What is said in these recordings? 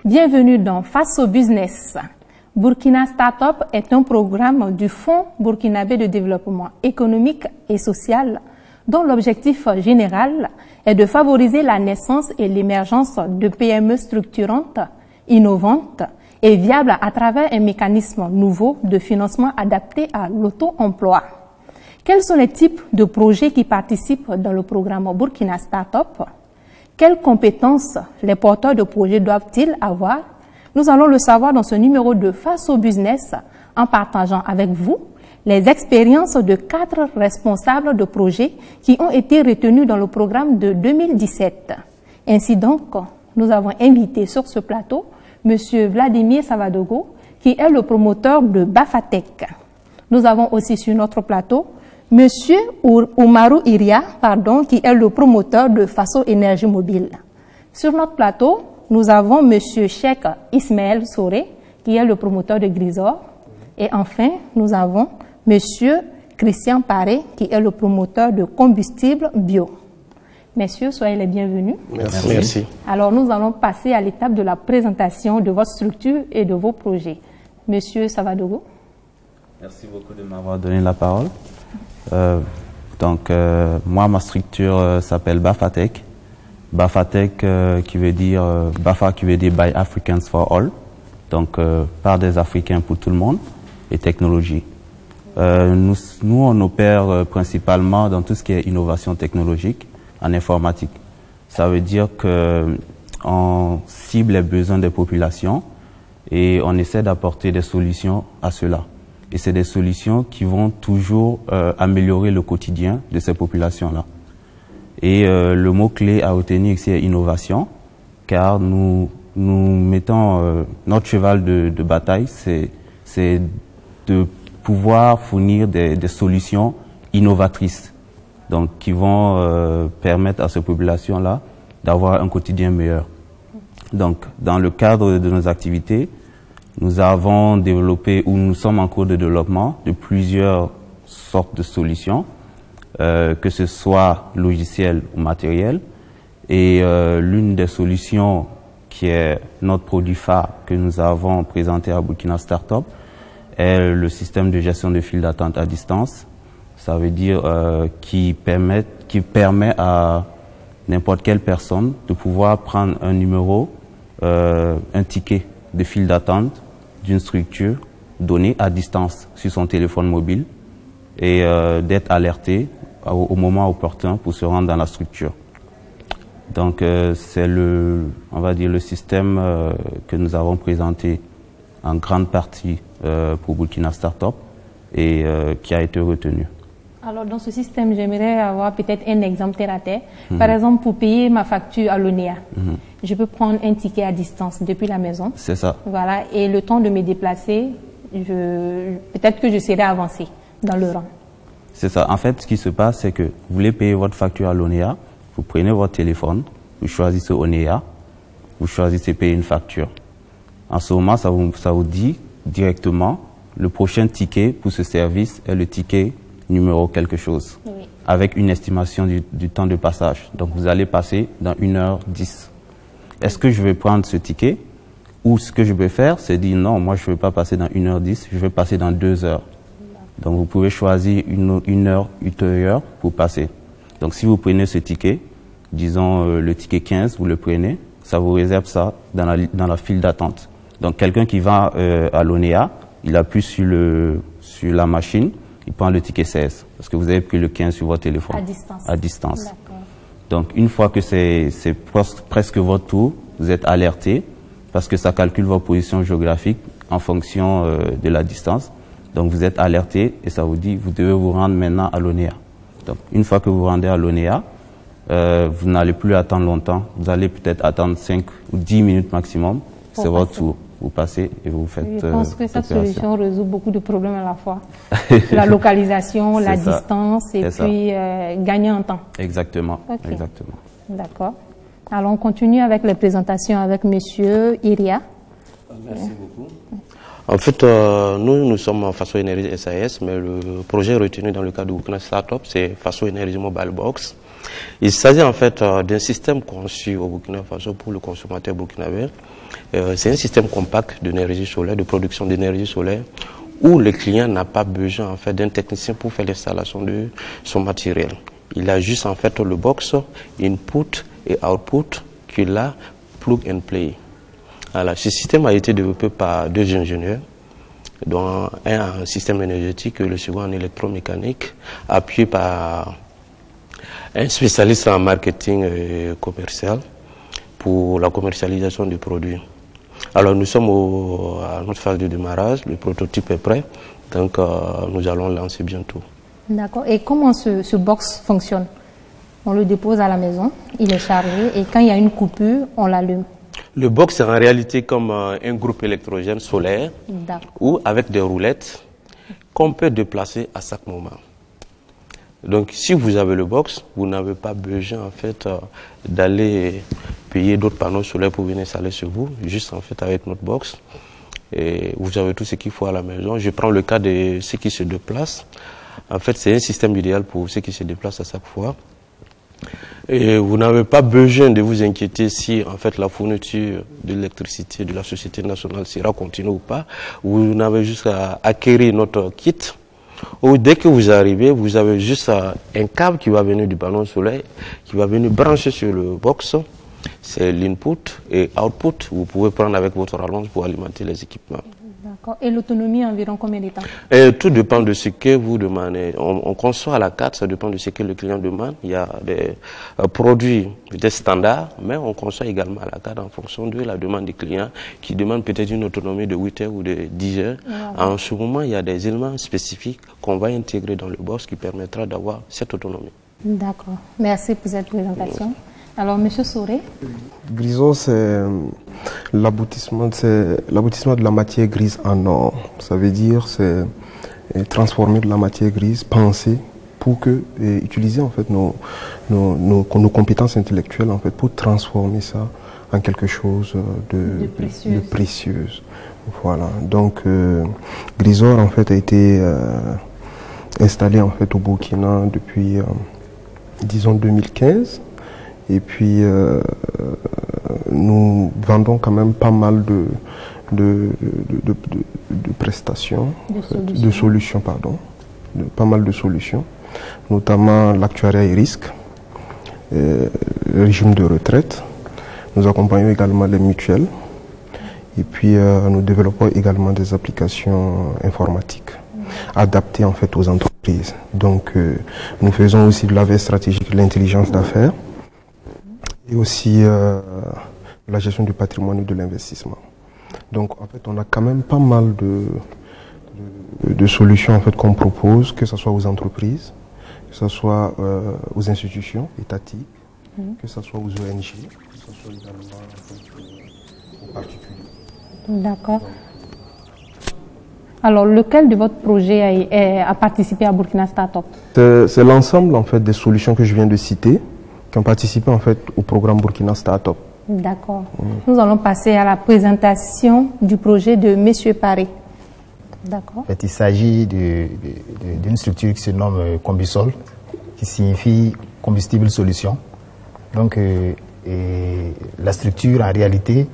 Bienvenue dans Face au Business. Burkina Startup est un programme du Fonds burkinabé de développement économique et social dont l'objectif général est de favoriser la naissance et l'émergence de PME structurantes, innovantes et viables à travers un mécanisme nouveau de financement adapté à l'auto-emploi. Quels sont les types de projets qui participent dans le programme Burkina Startup? Quelles compétences les porteurs de projets doivent-ils avoir? Nous allons le savoir dans ce numéro de Face au Business en partageant avec vous les expériences de 4 responsables de projets qui ont été retenus dans le programme de 2017. Ainsi donc, nous avons invité sur ce plateau M. Vladimir Savadogo, qui est le promoteur de Bafatech. Nous avons aussi sur notre plateau M. Oumarou Iria, qui est le promoteur de Faso Énergie Mobile. Sur notre plateau, nous avons M. Cheikh Ismaël Soré, qui est le promoteur de Grisor. Et enfin, nous avons M. Christian Paré, qui est le promoteur de combustible bio. Messieurs, soyez les bienvenus. Merci. Merci. Alors, nous allons passer à l'étape de la présentation de votre structure et de vos projets. Monsieur Savadogo. Merci beaucoup de m'avoir donné la parole. Moi, ma structure s'appelle Bafatech. Bafatech qui veut dire Bafa qui veut dire By Africans for All. Donc, par des Africains pour tout le monde et technologie. Nous, on opère principalement dans tout ce qui est innovation technologique en informatique. Ça veut dire qu'on cible les besoins des populations et on essaie d'apporter des solutions à cela. Et c'est des solutions qui vont toujours améliorer le quotidien de ces populations-là. Et le mot-clé à retenir ici est innovation, car nous mettons notre cheval de bataille, c'est de pouvoir fournir des solutions innovatrices, donc qui vont permettre à ces populations-là d'avoir un quotidien meilleur. Donc, dans le cadre de nos activités, nous avons développé ou nous sommes en cours de développement de plusieurs sortes de solutions, que ce soit logiciel ou matériel. Et l'une des solutions qui est notre produit phare que nous avons présenté à Burkina Startup est le système de gestion de file d'attente à distance. Ça veut dire qui permet à n'importe quelle personne de pouvoir prendre un numéro, un ticket de file d'attente d'une structure donnée à distance sur son téléphone mobile et d'être alerté au moment opportun pour se rendre dans la structure. Donc c'est on va dire le système que nous avons présenté en grande partie pour Burkina Startup et qui a été retenu. Alors dans ce système, j'aimerais avoir peut-être un exemple terre à terre. Par exemple, pour payer ma facture à l'ONEA, je peux prendre un ticket à distance depuis la maison. C'est ça. Voilà, et le temps de me déplacer, peut-être que je serai avancé dans le rang. C'est ça. En fait, ce qui se passe, c'est que vous voulez payer votre facture à l'ONEA, vous prenez votre téléphone, vous choisissez ONEA, vous choisissez payer une facture. En ce moment, ça vous dit directement le prochain ticket pour ce service est le ticket numéro quelque chose, oui, avec une estimation du temps de passage. Donc vous allez passer dans 1h10. Est-ce que je vais prendre ce ticket ou ce que je vais faire, c'est dire non, moi je ne vais pas passer dans 1h10, je vais passer dans 2 heures. Donc vous pouvez choisir une heure ultérieure pour passer. Donc si vous prenez ce ticket, disons le ticket 15, vous le prenez, ça vous réserve ça dans la file d'attente. Donc quelqu'un qui va à l'ONEA, il appuie sur la machine, il prend le ticket 16, parce que vous avez pris le 15 sur votre téléphone. À distance. Donc, une fois que c'est presque votre tour, vous êtes alerté, parce que ça calcule votre position géographique en fonction de la distance. Donc, vous êtes alerté et ça vous dit, vous devez vous rendre maintenant à l'ONEA. Donc, une fois que vous vous rendez à l'ONEA, vous n'allez plus attendre longtemps. Vous allez peut-être attendre 5 ou 10 minutes maximum. C'est votre tour. Vous passez et vous faites. Je pense que cette solution résout beaucoup de problèmes à la fois. La localisation, la distance et puis gagner en temps. Exactement. Okay. Exactement. D'accord. Alors on continue avec les présentations avec Monsieur Iria. Merci beaucoup. En fait, nous sommes Faso Énergie SAS, mais le projet retenu dans le cadre de Burkina Startup, c'est Faso Énergie Mobile Box. Il s'agit en fait d'un système conçu au Burkina Faso pour le consommateur burkinabé C'est un système compact d'énergie solaire, de production d'énergie solaire, où le client n'a pas besoin en fait d'un technicien pour faire l'installation de son matériel. Il a juste en fait le box, input et output qu'il a plug and play. Alors, ce système a été développé par 2 ingénieurs, dont un en système énergétique et le second en électromécanique, appuyé par un spécialiste en marketing commercial pour la commercialisation du produit. Alors nous sommes à notre phase de démarrage, le prototype est prêt, donc nous allons lancer bientôt. D'accord. Et comment ce box fonctionne? On le dépose à la maison, il est chargé et quand il y a une coupure, on l'allume. Le box est en réalité comme un groupe électrogène solaire ou avec des roulettes qu'on peut déplacer à chaque moment. Donc si vous avez le box, vous n'avez pas besoin en fait d'aller payer d'autres panneaux solaires pour venir installer sur vous, juste en fait avec notre box. Et vous avez tout ce qu'il faut à la maison. Je prends le cas de ceux qui se déplacent. En fait, c'est un système idéal pour ceux qui se déplacent à chaque fois. Et vous n'avez pas besoin de vous inquiéter si en fait la fourniture de l'électricité de la Société nationale sera continue ou pas. Vous n'avez juste à acquérir notre kit. Ou dès que vous arrivez, vous avez juste un câble qui va venir du panneau solaire, qui va venir brancher sur le box. C'est l'input et output. Vous pouvez prendre avec votre rallonge pour alimenter les équipements. D'accord. Et l'autonomie environ combien de temps? Tout dépend de ce que vous demandez. On conçoit à la carte, ça dépend de ce que le client demande. Il y a des produits des standards, mais on conçoit également à la carte en fonction de la demande du client qui demande peut-être une autonomie de 8 heures ou de 10 heures. Voilà. En ce moment, il y a des éléments spécifiques qu'on va intégrer dans le box qui permettra d'avoir cette autonomie. D'accord. Merci pour cette présentation. Alors, Monsieur Soré. Grisot, c'est l'aboutissement de la matière grise en or. Ça veut dire c'est transformer de la matière grise, penser pour utiliser en fait nos compétences intellectuelles en fait pour transformer ça en quelque chose de précieuse. Voilà. Donc Grisor en fait a été installé en fait au Burkina depuis disons 2015. Et puis, nous vendons quand même pas mal de prestations, de solutions, pas mal de solutions, notamment l'actuariat et risque, le régime de retraite. Nous accompagnons également les mutuelles. Et puis, nous développons également des applications informatiques adaptées en fait aux entreprises. Donc, nous faisons aussi de la veille stratégique, de l'intelligence d'affaires. Et aussi la gestion du patrimoine et de l'investissement. Donc en fait on a quand même pas mal de solutions en fait qu'on propose, que ce soit aux entreprises, que ce soit aux institutions étatiques, que ce soit aux ONG, que ce soit également en fait, aux particuliers. D'accord. Alors lequel de votre projet a participé à Burkina Startup? C'est l'ensemble en fait des solutions que je viens de citer, qui ont participé en fait au programme Burkina Startup. D'accord. Nous allons passer à la présentation du projet de Monsieur Paré. D'accord. Il s'agit d'une structure qui se nomme Combisol, qui signifie combustible solution. Donc la structure en réalité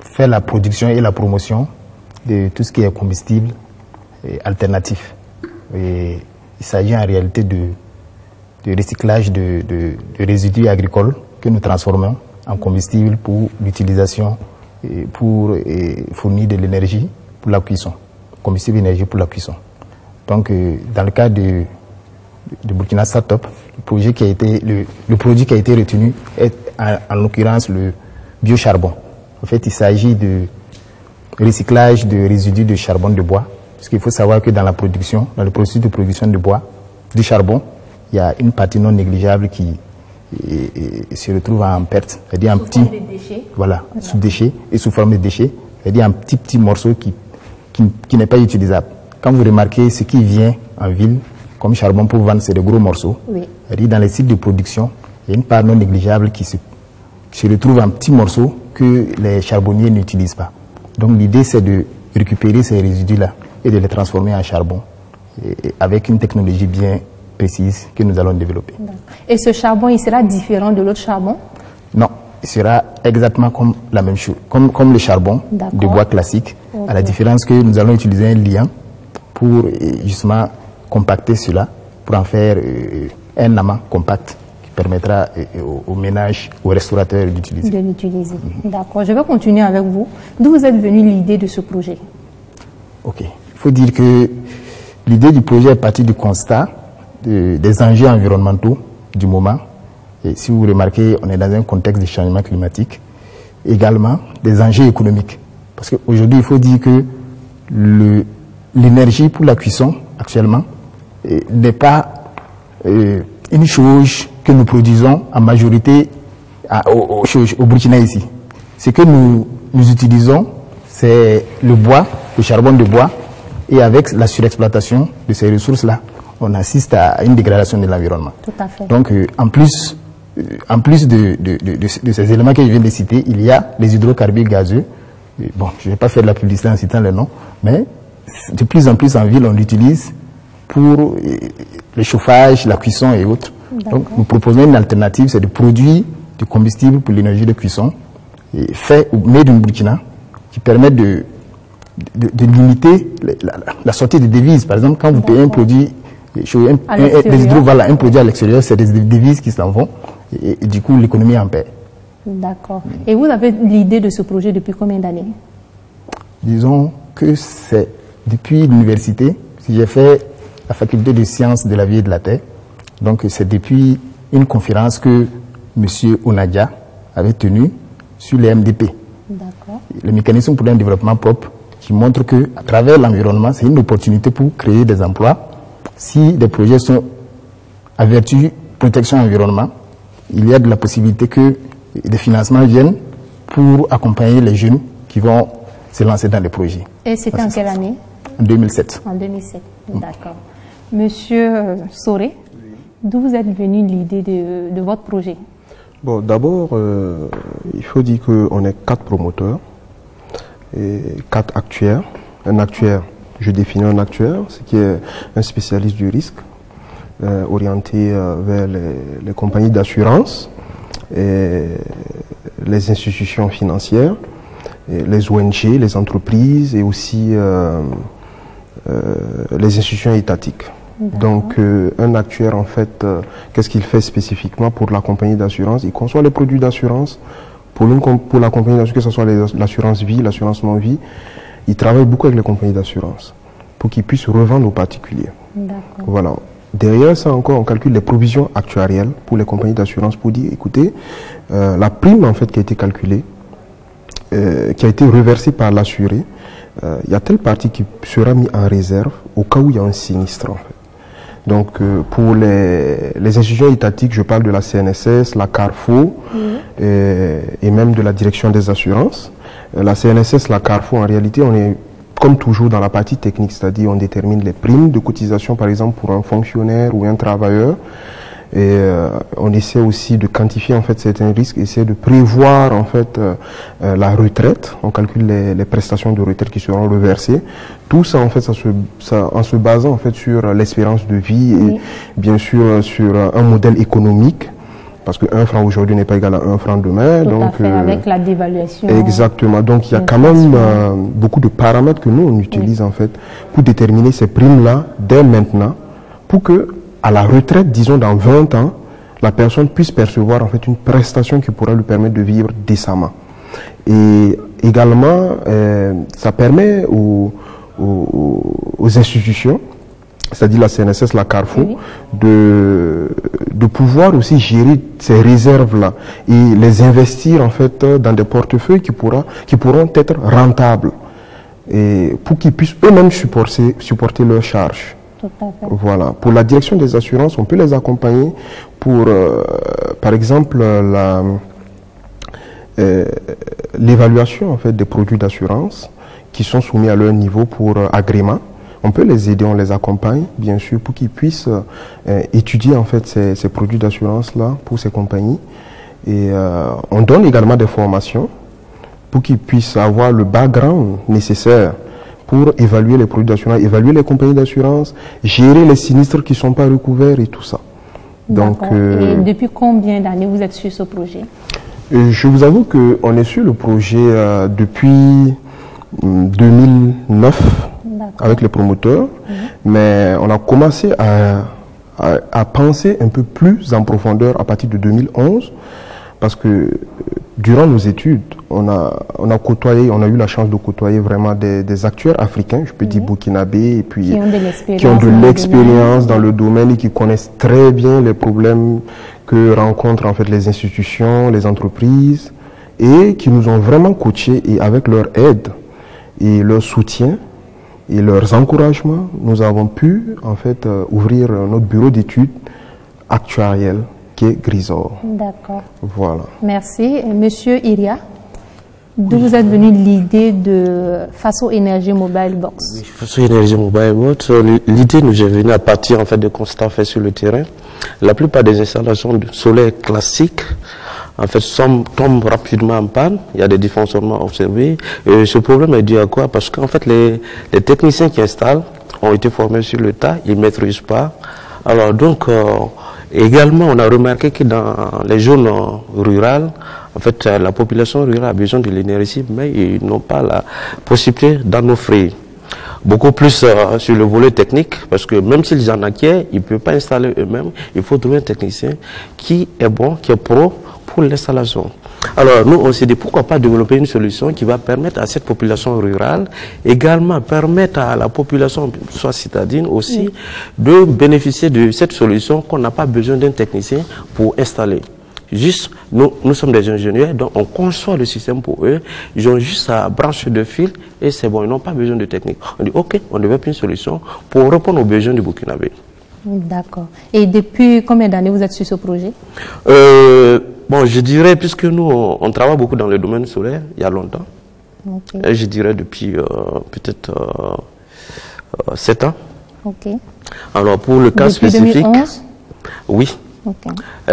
fait la production et la promotion de tout ce qui est combustible alternatif. Et il s'agit en réalité de recyclage de résidus agricoles que nous transformons en combustible pour l'utilisation et pour fournir de l'énergie pour la cuisson, combustible énergie pour la cuisson. Donc dans le cas de Burkina Startup, le produit qui a été retenu est en l'occurrence le biocharbon. En fait, il s'agit de recyclage de résidus de charbon de bois, parce qu'il faut savoir que dans le processus de production de bois, du charbon, il y a une partie non négligeable qui se retrouve en perte, c'est-à-dire un petit, voilà, sous déchets et sous forme de déchets, c'est-à-dire un petit morceau qui n'est pas utilisable. Quand vous remarquez ce qui vient en ville comme charbon pour vendre, c'est de gros morceaux. Oui. C'est-à-dire dans les sites de production, il y a une part non négligeable qui se retrouve en petits morceaux que les charbonniers n'utilisent pas. Donc l'idée c'est de récupérer ces résidus-là et de les transformer en charbon avec une technologie bien précise que nous allons développer. Et ce charbon, il sera différent de l'autre charbon? Non. sera exactement comme la même chose, comme le charbon de bois classique, à la différence que nous allons utiliser un liant pour justement compacter cela, pour en faire un amas compact qui permettra aux ménages, aux restaurateurs d'utiliser. De l'utiliser. D'accord. Je vais continuer avec vous. D'où vous êtes venu l'idée de ce projet? Ok. Il faut dire que l'idée du projet est partie du constat des enjeux environnementaux du moment. Et si vous remarquez, on est dans un contexte de changement climatique. Également, des enjeux économiques. Parce qu'aujourd'hui, il faut dire que l'énergie pour la cuisson, actuellement, n'est pas une chose que nous produisons en majorité au Burkina ici. Ce que nous utilisons, c'est le bois, le charbon de bois, et avec la surexploitation de ces ressources-là, on assiste à une dégradation de l'environnement. Tout à fait. Donc, en plus de ces éléments que je viens de citer, il y a les hydrocarbures gazeux. Bon, je ne vais pas faire de la publicité en citant les noms, mais de plus en plus en ville, on l'utilise pour le chauffage, la cuisson et autres. Donc, nous proposons une alternative, c'est de produire du combustible pour l'énergie de cuisson, fait ou made in Burkina, qui permet de limiter la sortie de devises. Par exemple, quand vous payez un produit, un produit à l'extérieur, c'est des devises qui s'en vont, et du coup, l'économie en paie. D'accord. Et vous avez l'idée de ce projet depuis combien d'années? Disons que c'est depuis l'université, j'ai fait la faculté de sciences de la vie et de la terre. Donc c'est depuis une conférence que M. Onadia avait tenue sur les MDP. Le mécanisme pour un développement propre, qui montre que à travers l'environnement, c'est une opportunité pour créer des emplois. Si des projets sont à vertu protection environnement, il y a de la possibilité que des financements viennent pour accompagner les jeunes qui vont se lancer dans les projets. Et c'était en quelle année? En 2007. En 2007, d'accord. Monsieur Soré, d'où vous êtes venu l'idée de votre projet? Bon, d'abord, il faut dire qu'on est 4 promoteurs et 4 actuaires. Un actuaire, je définis un actuaire, ce qui est un spécialiste du risque, orienté vers les compagnies d'assurance, et les institutions financières, et les ONG, les entreprises et aussi les institutions étatiques. Donc un actuaire, en fait, qu'est-ce qu'il fait spécifiquement pour la compagnie d'assurance? Il conçoit les produits d'assurance pour la compagnie d'assurance, que ce soit l'assurance vie, l'assurance non-vie. Il travaille beaucoup avec les compagnies d'assurance pour qu'ils puissent revendre aux particuliers. Voilà. Derrière ça encore, on calcule les provisions actuarielles pour les compagnies d'assurance pour dire, écoutez, la prime en fait qui a été calculée, qui a été reversée par l'assuré, il y a telle partie qui sera mise en réserve au cas où il y a un sinistre en fait. Donc pour les institutions étatiques, je parle de la CNSS, la Carrefour et même de la direction des assurances. La CNSS, la Carrefour, en réalité, on est comme toujours dans la partie technique, c'est-à-dire on détermine les primes de cotisation par exemple pour un fonctionnaire ou un travailleur. Et on essaie aussi de quantifier en fait certains risques, essayer de prévoir en fait la retraite. On calcule les prestations de retraite qui seront reversées. Tout ça en fait, en se basant en fait sur l'espérance de vie et bien sûr sur un modèle économique. Parce que 1 franc aujourd'hui n'est pas égal à 1 franc demain. Tout donc, à fait, avec la dévaluation. Exactement. Donc il y a quand même beaucoup de paramètres que nous on utilise en fait pour déterminer ces primes-là dès maintenant, pour que à la retraite, disons dans 20 ans, la personne puisse percevoir en fait une prestation qui pourra lui permettre de vivre décemment. Et également, ça permet aux institutions, c'est-à-dire la CNSS, la Carrefour, de pouvoir aussi gérer ces réserves-là et les investir en fait dans des portefeuilles qui pourront être rentables et pour qu'ils puissent eux-mêmes supporter leurs charges. Voilà. Pour la direction des assurances, on peut les accompagner pour, par exemple, l'évaluation en fait des produits d'assurance qui sont soumis à leur niveau pour agrément. On peut les aider, on les accompagne, bien sûr, pour qu'ils puissent étudier en fait ces produits d'assurance-là pour ces compagnies. Et on donne également des formations pour qu'ils puissent avoir le background nécessaire pour évaluer les produits d'assurance, évaluer les compagnies d'assurance, gérer les sinistres qui ne sont pas recouverts et tout ça. Donc, et depuis combien d'années vous êtes sur ce projet? Je vous avoue qu'on est sur le projet depuis 2009 avec les promoteurs, mais on a commencé à penser un peu plus en profondeur à partir de 2011, parce que durant nos études, on a côtoyé, on a eu la chance de côtoyer vraiment des acteurs africains, je peux dire burkinabés, et puis qui ont de l'expérience dans le domaine et qui connaissent très bien les problèmes que rencontrent en fait les institutions, les entreprises, et qui nous ont vraiment coachés, et avec leur aide et leur soutien et leurs encouragements, nous avons pu en fait ouvrir notre bureau d'études actuariel qui est Grisor. D'accord. Voilà. Merci. Monsieur Iria, d'où vous êtes venu l'idée de Faso Energy Mobile Box? Oui, Faso Energy Mobile Box, l'idée nous est venue à partir en fait de constats faits sur le terrain. La plupart des installations solaires classiques en fait tombent rapidement en panne. Il y a des dysfonctionnements observés. Et ce problème est dû à quoi? Parce qu'en fait les techniciens qui installent ont été formés sur le tas, ils ne maîtrisent pas. Alors donc également on a remarqué que dans les zones rurales, en fait la population rurale a besoin de l'énergie, mais ils n'ont pas la possibilité d'en offrir. Beaucoup plus sur le volet technique, parce que même s'ils en acquièrent, ils ne peuvent pas installer eux-mêmes. Il faut trouver un technicien qui est bon, qui est pro pour l'installation. Alors nous, on s'est dit pourquoi pas développer une solution qui va permettre à cette population rurale, également permettre à la population, soit citadine aussi, de bénéficier de cette solution qu'on n'a pas besoin d'un technicien pour installer. Juste, nous sommes des ingénieurs, donc on conçoit le système pour eux. Ils ont juste à brancher de fil et c'est bon, ils n'ont pas besoin de technique. On dit, ok, on développe une solution pour répondre aux besoins du Burkinabé. D'accord. Et depuis combien d'années vous êtes sur ce projet? Bon, je dirais, puisque nous, on travaille beaucoup dans le domaine solaire, il y a longtemps. Okay. Et je dirais depuis peut-être 7 ans. Ok. Alors, pour le cas depuis spécifique... 2011? Oui. Okay.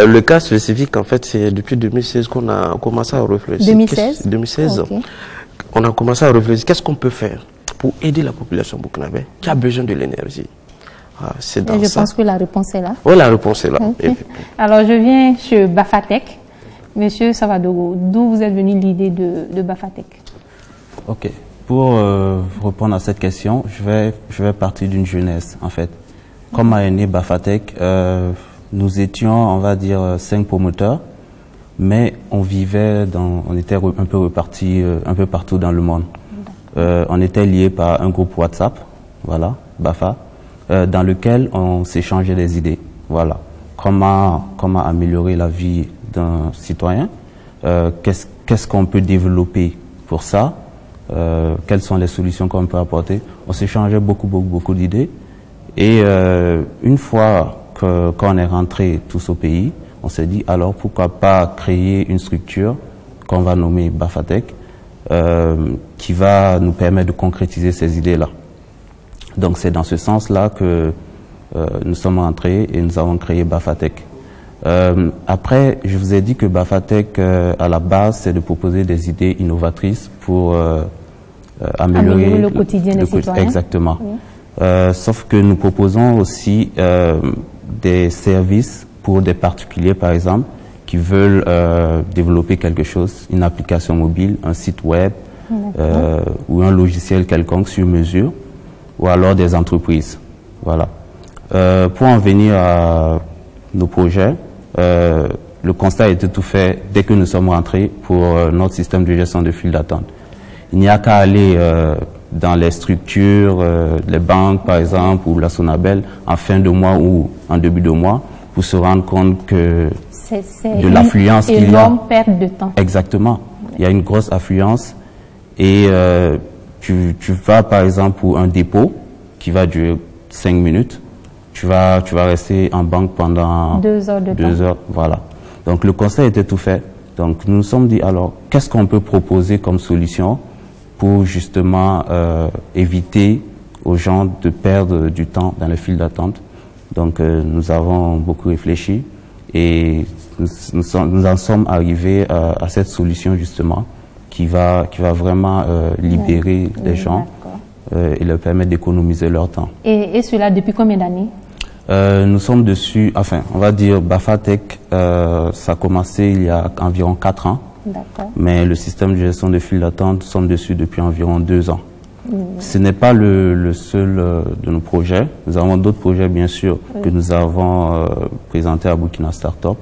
Le cas spécifique, en fait, c'est depuis 2016 qu'on a commencé à réfléchir. 2016 okay. On a commencé à réfléchir. Qu'est-ce qu'on peut faire pour aider la population burkinabé qui a besoin de l'énergie? Je pense que la réponse est là. Oui, la réponse est là. Okay. Alors, je viens chez Bafatec. Monsieur Savadogo, d'où vous êtes venu l'idée de Bafatec? Ok. Pour répondre à cette question, je vais partir d'une jeunesse, en fait. Comme a né Bafatec, nous étions, on va dire, 5 promoteurs, mais on vivait on était un peu repartis un peu partout dans le monde. On était liés par un groupe WhatsApp, voilà, Bafa, dans lequel on s'échangeait des idées, voilà. Comment améliorer la vie d'un citoyen, qu'est-ce qu'on peut développer pour ça, quelles sont les solutions qu'on peut apporter. On s'échangeait beaucoup d'idées, et une fois quand on est rentré tous au pays, on s'est dit alors pourquoi pas créer une structure qu'on va nommer Bafatec, qui va nous permettre de concrétiser ces idées-là. Donc c'est dans ce sens-là que nous sommes rentrés et nous avons créé Bafatec. Après, je vous ai dit que Bafatec, à la base, c'est de proposer des idées innovatrices pour améliorer le quotidien des citoyens. Exactement. Oui. Sauf que nous proposons aussi des services pour des particuliers, par exemple, qui veulent développer quelque chose, une application mobile, un site web ou un logiciel quelconque sur mesure, ou alors des entreprises. Voilà. Pour en venir à nos projets, le constat a été tout fait dès que nous sommes rentrés pour notre système de gestion de file d'attente. Il n'y a qu'à aller dans les structures, les banques par exemple, ou la Sonabel, en fin de mois ou en début de mois, pour se rendre compte que de l'affluence qu'il y a. C'est une énorme perte de temps. Exactement. Il y a une grosse affluence et tu vas par exemple pour un dépôt qui va durer 5 minutes, tu vas rester en banque pendant 2 heures de temps. 2 heures, voilà. Donc le conseil était tout fait. Donc nous nous sommes dit alors qu'est-ce qu'on peut proposer comme solution pour justement éviter aux gens de perdre du temps dans les files d'attente. Donc nous avons beaucoup réfléchi et nous en sommes arrivés à cette solution justement qui va vraiment libérer les gens et leur permettre d'économiser leur temps. Et cela depuis combien d'années? Nous sommes dessus, enfin on va dire Bafatec, ça a commencé il y a environ 4 ans. Mais le système de gestion de file d'attente, nous sommes dessus depuis environ 2 ans. Ce n'est pas le seul de nos projets. Nous avons d'autres projets, bien sûr, que nous avons présentés à Burkina Startup,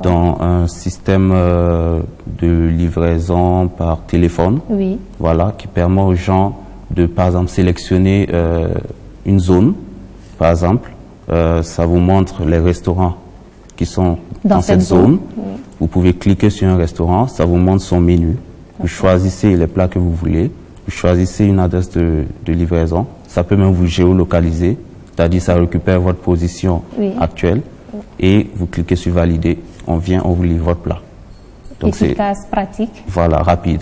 dans un système de livraison par téléphone, voilà, qui permet aux gens de, par exemple, sélectionner une zone. Par exemple, ça vous montre les restaurants qui sont dans cette zone. Vous pouvez cliquer sur un restaurant, ça vous montre son menu. Vous choisissez les plats que vous voulez. Vous choisissez une adresse de livraison. Ça peut même vous géolocaliser, c'est-à-dire ça récupère votre position actuelle et vous cliquez sur valider. On vient, on vous livre votre plat. Donc efficace, pratique. Voilà, rapide.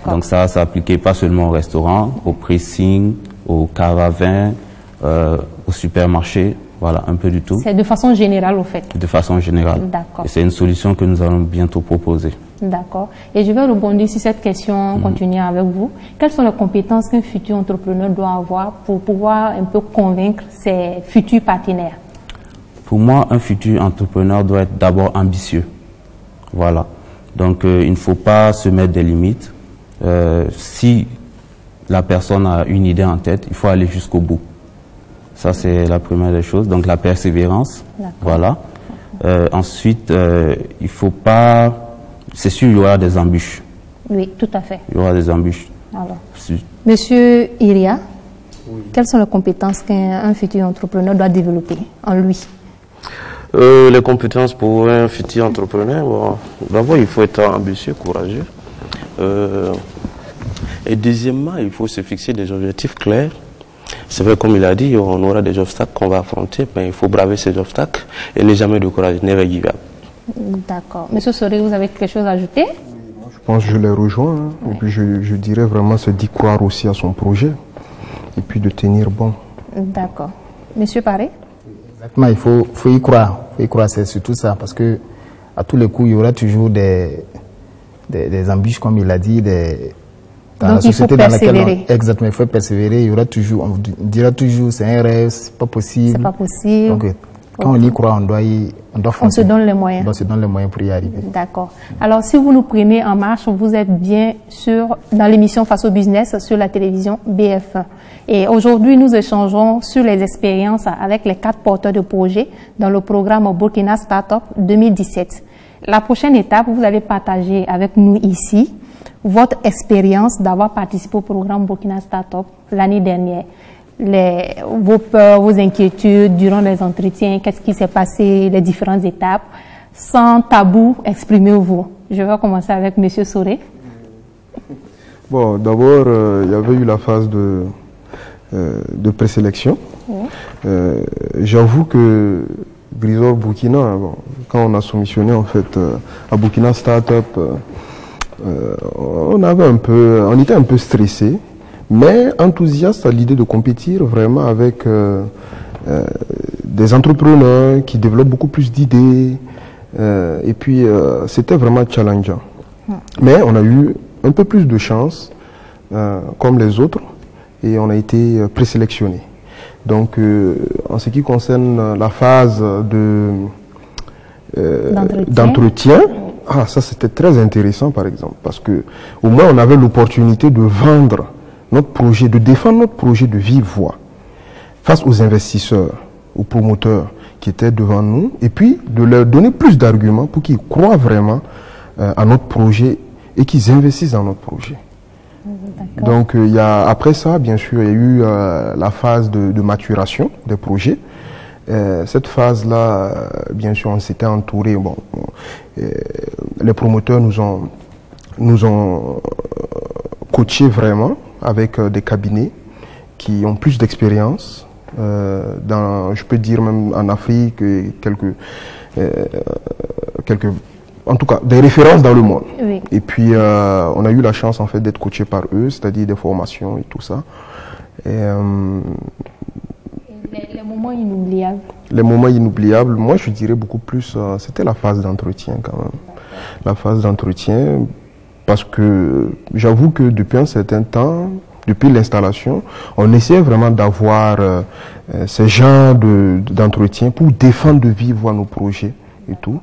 Donc ça s'appliquait pas seulement au restaurant, au pressing, au caravane, au supermarché. Voilà, un peu du tout. C'est de façon générale, au fait. De façon générale. D'accord. Et c'est une solution que nous allons bientôt proposer. D'accord. Et je vais rebondir sur cette question, continuer avec vous. Quelles sont les compétences qu'un futur entrepreneur doit avoir pour pouvoir un peu convaincre ses futurs partenaires? Pour moi, un futur entrepreneur doit être d'abord ambitieux. Voilà. Donc, il ne faut pas se mettre des limites. Si la personne a une idée en tête, il faut aller jusqu'au bout. Ça, c'est la première des choses. Donc, la persévérance. Voilà. Ensuite, il faut pas... C'est sûr, il y aura des embûches. Oui, tout à fait. Il y aura des embûches. Alors, Monsieur Iria, quelles sont les compétences qu'un futur entrepreneur doit développer en lui? Les compétences pour un futur entrepreneur, bon, d'abord, il faut être ambitieux, courageux. Et deuxièmement, il faut se fixer des objectifs clairs. C'est vrai, comme il a dit, on aura des obstacles qu'on va affronter, mais il faut braver ces obstacles et ne jamais décourager, never give up. D'accord. Monsieur Soré, vous avez quelque chose à ajouter? Je pense que je les rejoins. Et puis je dirais vraiment, c'est d'y croire aussi à son projet. Et puis de tenir bon. D'accord. Monsieur Paré? Exactement, il faut y croire. Il faut y croire, c'est surtout ça. Parce que à tous les coups, il y aura toujours des embûches, comme il a dit, dans la société dans laquelle exactement, il faut persévérer. Il y aura toujours, on dira toujours, c'est un rêve, c'est pas possible. C'est pas possible. Donc, quand on y croit, on doit foncer. On se donne les moyens. On se donne les moyens pour y arriver. D'accord. Alors, si vous nous prenez en marche, vous êtes bien sûr dans l'émission Face au Business sur la télévision BF1. Et aujourd'hui, nous échangeons sur les expériences avec les 4 porteurs de projets dans le programme Burkina Startup 2017. La prochaine étape, vous allez partager avec nous ici votre expérience d'avoir participé au programme Burkina Startup l'année dernière. Vos peurs, vos inquiétudes durant les entretiens, qu'est-ce qui s'est passé, les différentes étapes. Sans tabou, exprimez-vous. Je vais commencer avec Monsieur Soré. Bon, d'abord, il y avait eu la phase de présélection. J'avoue que Grisor Burkina, quand on a soumissionné en fait à Burkina Startup, on était un peu stressé, mais enthousiaste à l'idée de compétir vraiment avec des entrepreneurs qui développent beaucoup plus d'idées. Et puis, c'était vraiment challengeant. Mais on a eu un peu plus de chance, comme les autres, et on a été présélectionné. Donc, en ce qui concerne la phase d'entretien, ça c'était très intéressant par exemple, parce que au moins on avait l'opportunité de vendre notre projet, de défendre notre projet de vive voix face aux investisseurs, aux promoteurs qui étaient devant nous, et puis de leur donner plus d'arguments pour qu'ils croient vraiment à notre projet et qu'ils investissent dans notre projet. Donc après ça, bien sûr, il y a eu la phase de maturation des projets. Cette phase-là, bien sûr, on s'était entouré. Bon, les promoteurs nous ont coachés vraiment avec des cabinets qui ont plus d'expérience, je peux dire même en Afrique, en tout cas, des références dans le monde. Oui. Et puis, on a eu la chance en fait d'être coachés par eux, c'est-à-dire des formations et tout ça. Et, les moments inoubliables. Les moments inoubliables, moi je dirais beaucoup plus, c'était la phase d'entretien quand même. La phase d'entretien, parce que j'avoue que depuis un certain temps, depuis l'installation, on essayait vraiment d'avoir ce genre d'entretien pour défendre de vive voix nos projets et tout.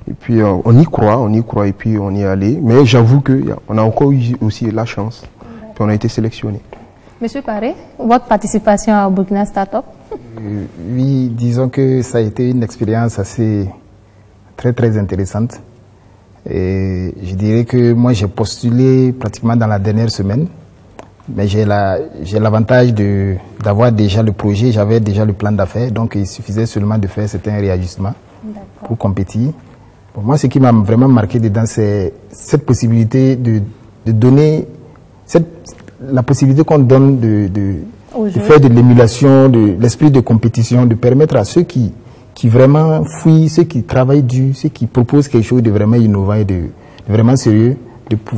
Et puis on y croit et puis on y est allé. Mais j'avoue qu'on a encore eu aussi la chance. Puis on a été sélectionné. Monsieur Paré, votre participation à Burkina Startup? Oui, disons que ça a été une expérience assez très intéressante. Et je dirais que moi j'ai postulé pratiquement dans la dernière semaine. Mais j'ai l'avantage d'avoir déjà le projet, j'avais déjà le plan d'affaires, donc il suffisait seulement de faire certains réajustements pour compétir. Pour moi, ce qui m'a vraiment marqué dedans, c'est cette possibilité de donner, la possibilité qu'on donne de faire de l'émulation, de l'esprit de compétition, de permettre à ceux qui vraiment fouillent, ceux qui travaillent dur, ceux qui proposent quelque chose de vraiment innovant et de vraiment sérieux,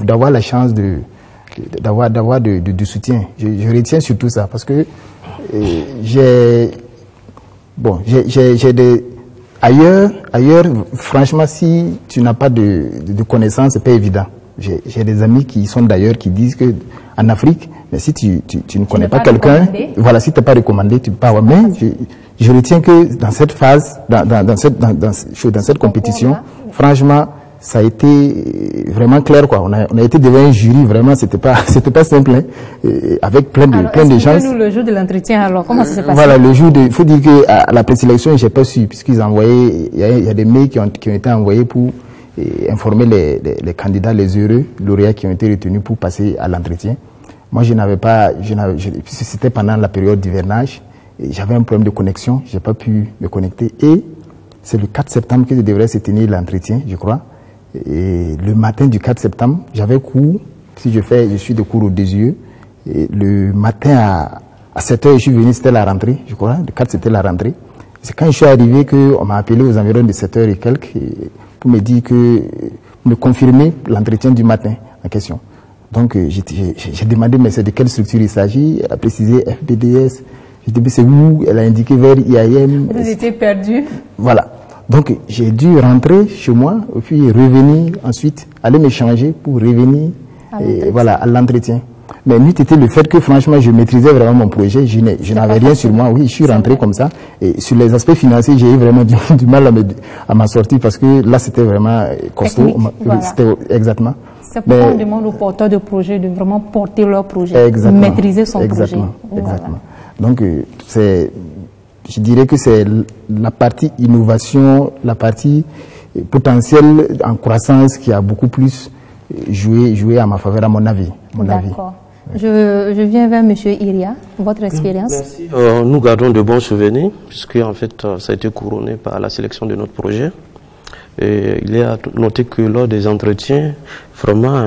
d'avoir la chance d'avoir du soutien. Je retiens surtout ça parce que ailleurs, franchement, si tu n'as pas de connaissances, c'est pas évident. J'ai des amis qui sont d'ailleurs qui disent que en Afrique, mais si tu ne connais pas quelqu'un, voilà, si tu n'es pas recommandé, tu pars. Mais je retiens que dans cette phase, dans cette compétition, franchement, ça a été vraiment clair, quoi. On a été devant un jury, vraiment, c'était pas simple, hein, avec plein de gens. Nous, le jour de l'entretien, alors, comment ça s'est passé? Voilà, le jour il faut dire que à la présélection, j'ai pas su, puisqu'ils envoyaient, il y a des mails qui ont été envoyés pour informer les candidats, les heureux lauréats qui ont été retenus pour passer à l'entretien. Moi, c'était pendant la période d'hivernage, j'avais un problème de connexion, j'ai pas pu me connecter, et c'est le 4 septembre que devrait se tenir l'entretien, je crois. Et le matin du 4 septembre, j'avais cours, je suis de cours aux 2 yeux. Et le matin à 7 h, je suis venu, c'était la rentrée, je crois. Le 4, c'était la rentrée. C'est quand je suis arrivé qu'on m'a appelé aux environs de 7 h et quelques pour me dire me confirmer l'entretien du matin en question. Donc, j'ai demandé, mais c'est de quelle structure il s'agit? Elle a précisé FBDS. J'ai dit, c'est où? Elle a indiqué vers IAM. Vous étiez perdu. Voilà. Donc, j'ai dû rentrer chez moi, et puis revenir ensuite, aller me changer pour revenir à l'entretien. Mais lui, c'était le fait que, franchement, je maîtrisais vraiment mon projet. Je n'avais rien sur moi. Oui, je suis rentré comme ça. Et sur les aspects financiers, j'ai eu vraiment du mal à m'en sortir parce que là, c'était vraiment costaud. Voilà. C'était exactement. C'est pourquoi on demande aux porteurs de projet de vraiment porter leur projet, maîtriser son projet. Exactement. Donc, je dirais que c'est la partie innovation, la partie potentielle en croissance qui a beaucoup plus joué à ma faveur, à mon avis. D'accord. Je viens vers M. Iria, votre expérience. Merci. Nous gardons de bons souvenirs, puisque en fait, ça a été couronné par la sélection de notre projet. Et il est à noter que lors des entretiens, vraiment,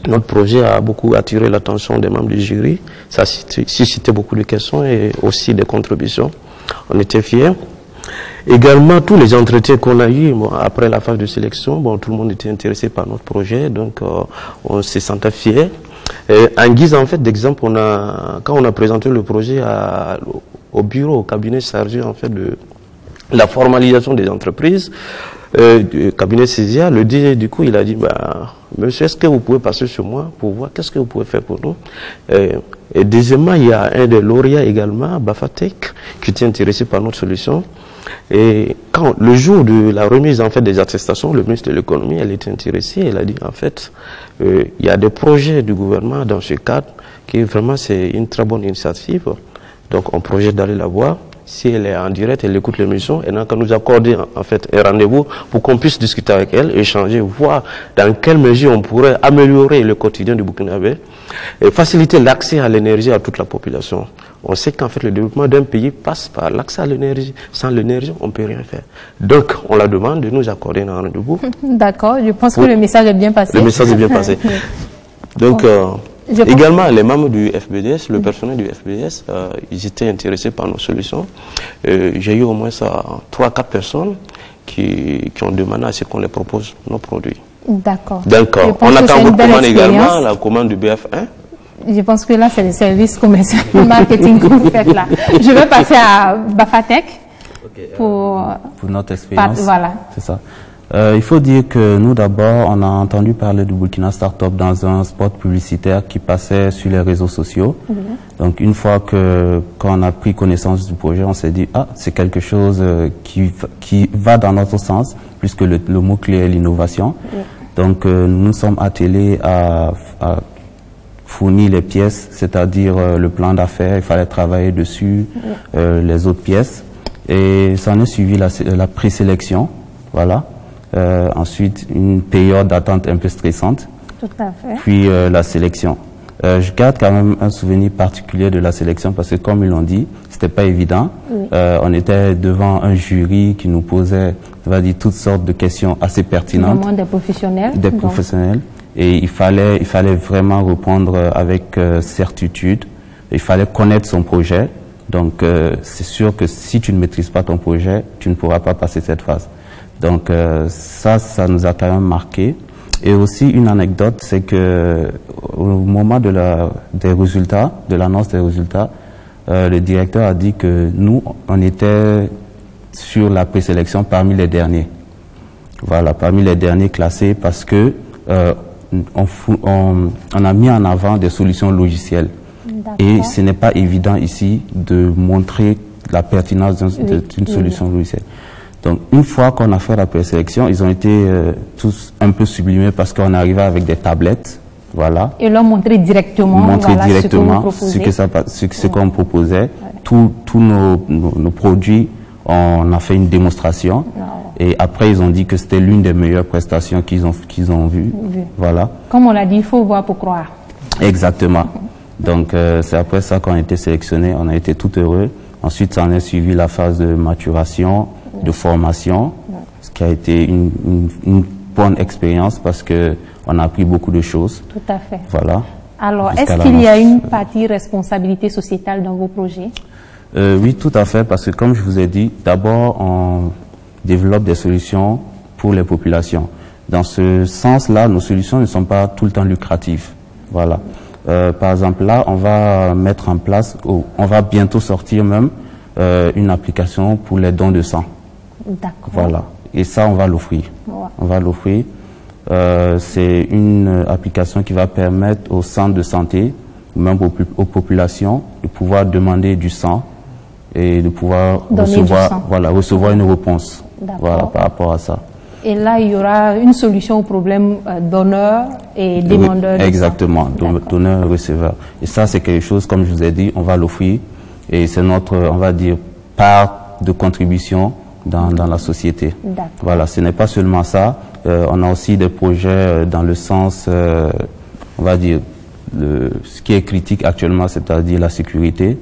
notre projet a beaucoup attiré l'attention des membres du jury. Ça a suscité beaucoup de questions et aussi des contributions. On était fiers. Également, tous les entretiens qu'on a eus après la phase de sélection, tout le monde était intéressé par notre projet, donc on se sentait fiers. En guise en fait d'exemple, quand on a présenté le projet au bureau, au cabinet chargé en fait de la formalisation des entreprises, du cabinet CESIA, le DG du coup il a dit monsieur, est-ce que vous pouvez passer sur moi pour voir qu'est-ce que vous pouvez faire pour nous? Et deuxièmement, il y a un des lauréats également, Bafatech, qui était intéressé par notre solution. Et quand le jour de la remise en fait des attestations, le ministre de l'économie, elle était intéressée, elle a dit en fait, il y a des projets du gouvernement dans ce cadre qui vraiment c'est une très bonne initiative. Donc on projette d'aller la voir. Si elle est en direct, elle écoute l'émission, elle n'a qu'à nous accorder en fait un rendez-vous pour qu'on puisse discuter avec elle, échanger, voir dans quelle mesure on pourrait améliorer le quotidien du Burkinabé et faciliter l'accès à l'énergie à toute la population. On sait qu'en fait le développement d'un pays passe par l'accès à l'énergie. Sans l'énergie, on ne peut rien faire. Donc on la demande de nous accorder un rendez-vous. D'accord, je pense que le message est bien passé. Le message est bien passé. Donc également, les membres du FBDS, le personnel du FBDS, ils étaient intéressés par nos solutions. J'ai eu au moins 3-4 personnes qui ont demandé à ce qu'on les propose nos produits. D'accord. Donc, on attend votre commande également, la commande du BF1. Je pense que là, c'est le service commercial marketing que vous faites là. Je vais passer à Bafatech pour notre expérience. Voilà. C'est ça. Il faut dire que nous, d'abord, on a entendu parler du Burkina Startup dans un spot publicitaire qui passait sur les réseaux sociaux. Donc, une fois qu'on a pris connaissance du projet, on s'est dit, ah, c'est quelque chose qui va dans notre sens, puisque le mot-clé est l'innovation. Donc, nous nous sommes attelés à fournir les pièces, c'est-à-dire le plan d'affaires, il fallait travailler dessus, les autres pièces. Et ça en est suivi la présélection, voilà. Ensuite, une période d'attente un peu stressante. Tout à fait. Puis la sélection. Je garde quand même un souvenir particulier de la sélection parce que, comme ils l'ont dit, c'était pas évident. On était devant un jury qui nous posait, on va dire, toutes sortes de questions assez pertinentes. Vraiment des professionnels. Des professionnels. Et il fallait vraiment répondre avec certitude. Il fallait connaître son projet. Donc, c'est sûr que si tu ne maîtrises pas ton projet, tu ne pourras pas passer cette phase. Donc, ça nous a quand même marqué. Et aussi, une anecdote, c'est que au moment de l'annonce des résultats, le directeur a dit que nous, on était sur la présélection parmi les derniers. Voilà, parmi les derniers classés parce que on a mis en avant des solutions logicielles. Et ce n'est pas évident ici de montrer la pertinence d'une solution logicielle. Donc, une fois qu'on a fait la présélection, ils ont été tous un peu sublimés parce qu'on arrivait avec des tablettes, voilà. Et leur montrer directement, ce qu'on proposait. Tous nos produits, on a fait une démonstration. Et après, ils ont dit que c'était l'une des meilleures prestations qu'ils ont vues. Voilà. Comme on l'a dit, il faut voir pour croire. Exactement. Donc, c'est après ça qu'on a été sélectionnés. On a été tout heureux. Ensuite, ça en est suivi la phase de maturation, de formation, ce qui a été une bonne expérience parce qu'on a appris beaucoup de choses. Tout à fait. Voilà. Alors, est-ce qu'il y a une partie responsabilité sociétale dans vos projets? Oui, tout à fait, parce que comme je vous ai dit, d'abord, on développe des solutions pour les populations. Dans ce sens-là, nos solutions ne sont pas tout le temps lucratives. Voilà. Par exemple, là, on va mettre en place, on va bientôt sortir même une application pour les dons de sang. D'accord. Voilà. Et ça, on va l'offrir. On va l'offrir. C'est une application qui va permettre aux centres de santé, même aux populations, de pouvoir demander du sang et de pouvoir recevoir une réponse. Voilà, par rapport à ça. Et là, il y aura une solution au problème donneur et demandeur. Oui, exactement, donneur et receveur. Et ça, c'est quelque chose, comme je vous ai dit, on va l'offrir. Et c'est notre, on va dire, part de contribution dans la société. Voilà, ce n'est pas seulement ça. On a aussi des projets dans le sens, on va dire, ce qui est critique actuellement, c'est-à-dire la sécurité.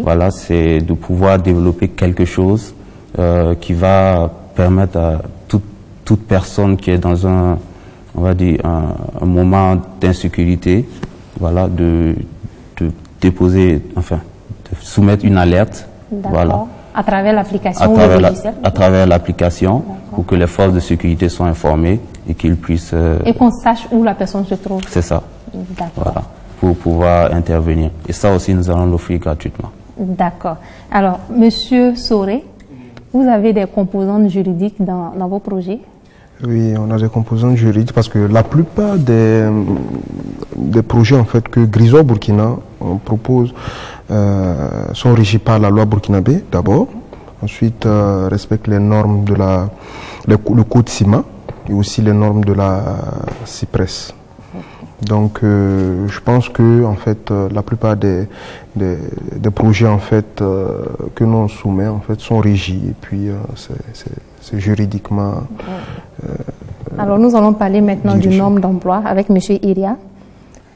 Voilà, c'est de pouvoir développer quelque chose qui va permettre à toute personne qui est dans un moment d'insécurité, voilà, de déposer, enfin, de soumettre une alerte. Voilà. À travers l'application à travers l'application, pour que les forces de sécurité soient informées et qu'ils puissent... et qu'on sache où la personne se trouve. C'est ça. Voilà, pour pouvoir intervenir. Et ça aussi, nous allons l'offrir gratuitement. D'accord. Alors, Monsieur Soré, vous avez des composantes juridiques dans vos projets? Oui, on a des composantes juridiques parce que la plupart des projets en fait que Grisor Burkina on propose sont régis par la loi burkinabé d'abord, ensuite respectent les normes de le code CIMA et aussi les normes de la CIPRES. Donc je pense que en fait la plupart des projets en fait que l'on soumet en fait sont régis et puis c'est juridiquement. Alors nous allons parler maintenant du nombre d'emplois avec M. Iria.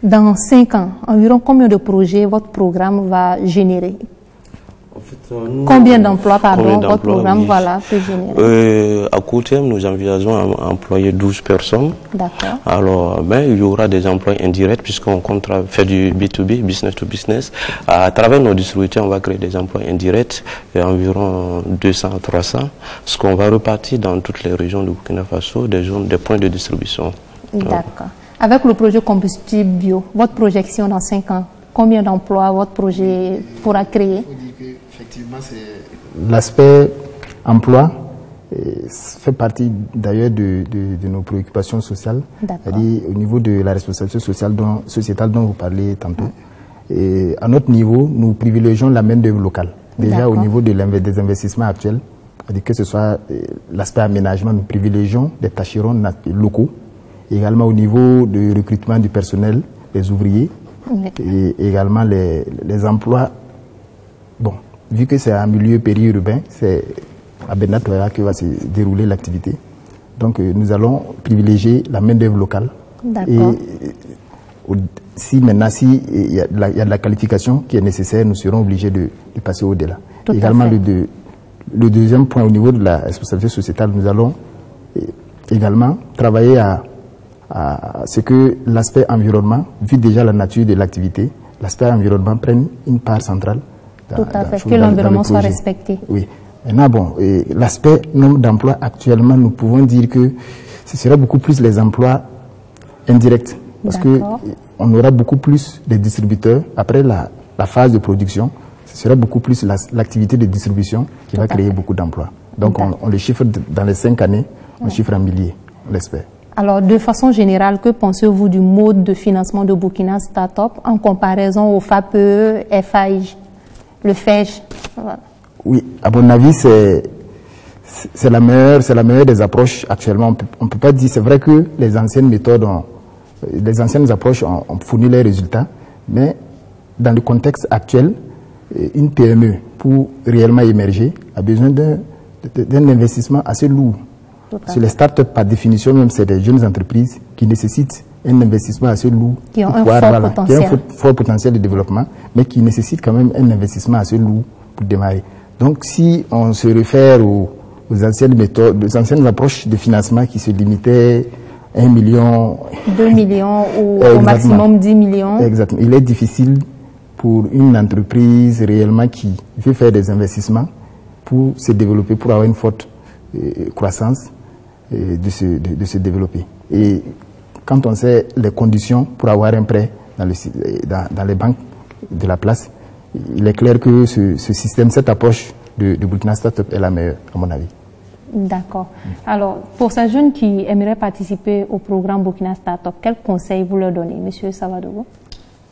Dans 5 ans, environ combien de projets votre programme va générer? En fait, combien d'emplois, votre programme peut générer? À court terme, nous envisageons employer 12 personnes. D'accord. Alors, il y aura des emplois indirects puisqu'on compte faire du B2B, business to business. À travers nos distributeurs, on va créer des emplois indirects, environ 200 à 300, ce qu'on va repartir dans toutes les régions du Burkina Faso, des points de distribution. D'accord. Avec le projet combustible bio, votre projection dans 5 ans, combien d'emplois votre projet pourra créer? Effectivement, c'est l'aspect emploi fait partie d'ailleurs de nos préoccupations sociales, c'est-à-dire au niveau de la responsabilité sociétale dont vous parlez tantôt. Et à notre niveau, nous privilégions la main-d'œuvre locale. Déjà au niveau des investissements actuels, c'est-à-dire que ce soit l'aspect aménagement, nous privilégions des tâcherons locaux. Également au niveau du recrutement du personnel, les ouvriers, et également les emplois. Bon, vu que c'est un milieu périurbain, c'est à Benatoya que va se dérouler l'activité. Donc nous allons privilégier la main-d'œuvre locale. Et si maintenant il y a de la qualification qui est nécessaire, nous serons obligés de passer au-delà. Également le deuxième point au niveau de la responsabilité sociétale, nous allons également travailler à ce que l'aspect environnement, vu déjà la nature de l'activité, l'aspect environnement prenne une part centrale. Tout à fait, que l'environnement soit respecté. Oui. Maintenant, bon, l'aspect nombre d'emplois actuellement, nous pouvons dire que ce sera beaucoup plus les emplois indirects. Parce qu'on aura beaucoup plus de distributeurs après la phase de production. Ce sera beaucoup plus l'activité de distribution qui va créer beaucoup d'emplois. Donc on les chiffre dans les 5 années, on chiffre en milliers, on l'espère. Alors, de façon générale, que pensez-vous du mode de financement de Burkina Startup en comparaison au FAPE, FAIJ, le FEJ? Oui, à mon avis, c'est la meilleure des approches actuellement. On ne peut pas dire, c'est vrai que les anciennes méthodes, les anciennes approches ont fourni les résultats, mais dans le contexte actuel, une PME, pour réellement émerger, a besoin d'un investissement assez lourd. Sur les startups, par définition même, c'est des jeunes entreprises qui nécessitent un investissement assez lourd. Qui ont un fort potentiel. Qui ont un fort potentiel de développement, mais qui nécessitent quand même un investissement assez lourd pour démarrer. Donc, si on se réfère aux anciennes méthodes, aux anciennes approches de financement qui se limitaient 1 million... 2 millions ou au maximum 10 millions. Exactement. Il est difficile pour une entreprise réellement qui veut faire des investissements pour se développer, pour avoir une forte croissance, de se développer. Et quand on sait les conditions pour avoir un prêt dans les banques de la place, il est clair que ce système, cette approche de Burkina Startup est la meilleure, à mon avis. D'accord. Alors, pour ces jeunes qui aimeraient participer au programme Burkina Startup, quels conseils vous leur donnez, Monsieur Savadogo?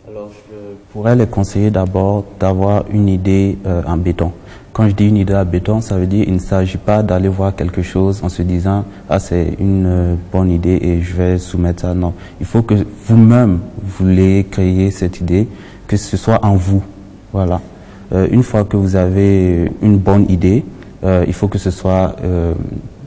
Alors, je pourrais les conseiller d'abord d'avoir une idée en béton. Quand je dis une idée en béton, ça veut dire qu'il ne s'agit pas d'aller voir quelque chose en se disant « Ah, c'est une bonne idée et je vais soumettre ça ». Non, il faut que vous-même, vous l'ayez créé cette idée, que ce soit en vous. Voilà. Une fois que vous avez une bonne idée, il faut que ce soit